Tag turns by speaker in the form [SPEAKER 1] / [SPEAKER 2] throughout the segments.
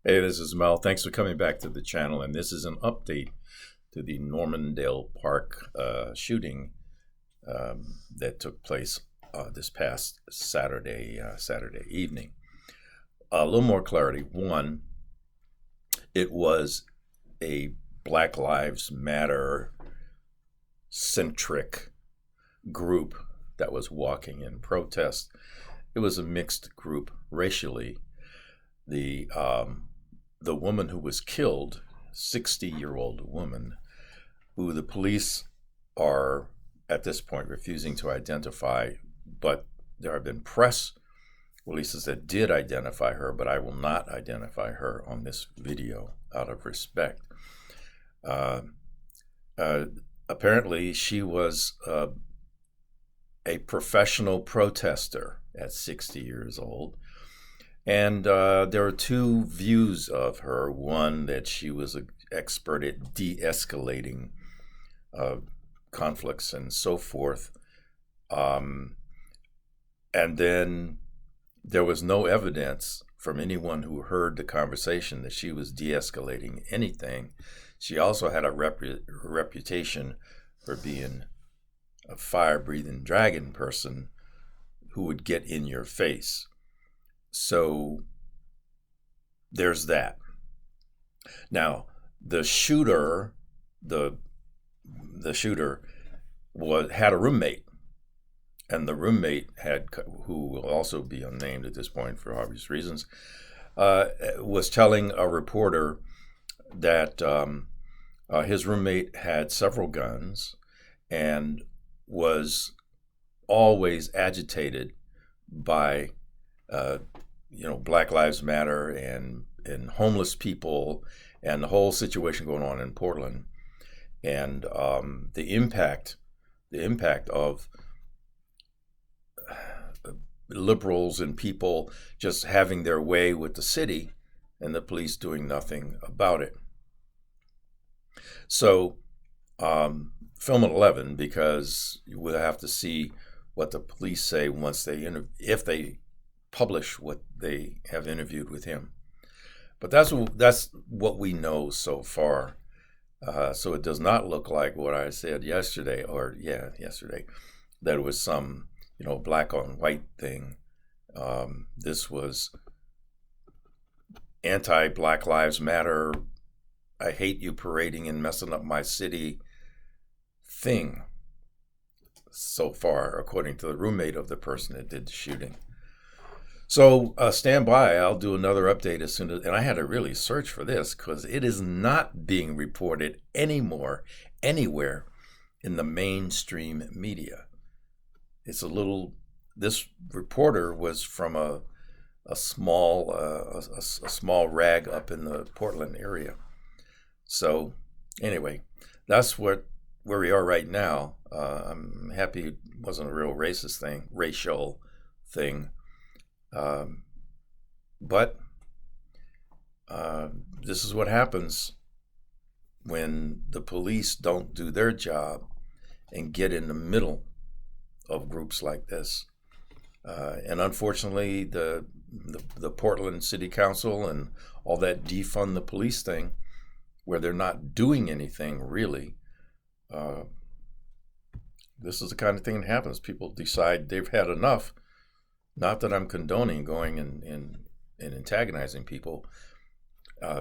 [SPEAKER 1] Hey, this is Mel. Thanks for coming back to the channel. And this is an update to the Normandale Park shooting that took place this past Saturday evening. A little more clarity. One, it was a Black Lives Matter centric group that was walking in protest. It was a mixed group racially. The the woman who was killed, 60-year-old woman, who the police are at this point refusing to identify, but there have been press releases that did identify her, but I will not identify her on this video out of respect. Uh, uh, Apparently, she was a professional protester at 60 years old. And there are two views of her. One, that she was an expert at de escalating uh, conflicts and so forth. Um, and then there was no evidence from anyone who heard the conversation that she was de escalating anything. She also had a reputation for being a fire breathing dragon person who would get in your face. So there's that. Now, the shooter, the shooter had a roommate, and the roommate who will also be unnamed at this point for obvious reasons, was telling a reporter that his roommate had several guns and was always agitated by Black Lives Matter and homeless people and the whole situation going on in Portland, and the impact of liberals and people just having their way with the city and the police doing nothing about it. So film at 11, because we'll have to see what the police say once if they publish what they have interviewed with him. But that's what we know so far. So it does not look like what I said yesterday, that it was some black on white thing. This was anti-Black Lives Matter, I hate you parading and messing up my city thing so far, according to the roommate of the person that did the shooting. So stand by. I'll do another update as soon as, and I had to really search for this because it is not being reported anymore anywhere in the mainstream media. This reporter was from a small rag up in the Portland area. So anyway, that's where we are right now. I'm happy it wasn't a real racial thing. But this is what happens when the police don't do their job and get in the middle of groups like this. And unfortunately, the Portland City Council and all that defund the police thing, where they're not doing anything really, this is the kind of thing that happens. People decide they've had enough. Not that I'm condoning going and antagonizing people,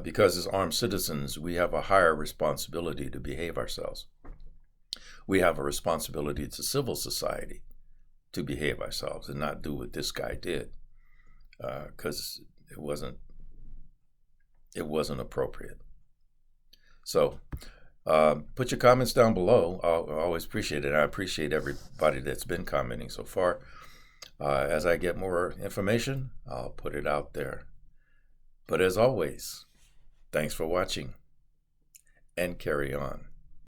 [SPEAKER 1] because as armed citizens, we have a higher responsibility to behave ourselves. We have a responsibility to civil society to behave ourselves and not do what this guy did, because it wasn't appropriate. So put your comments down below. I'll always appreciate it. I appreciate everybody that's been commenting so far. As I get more information, I'll put it out there. But as always, thanks for watching, and carry on.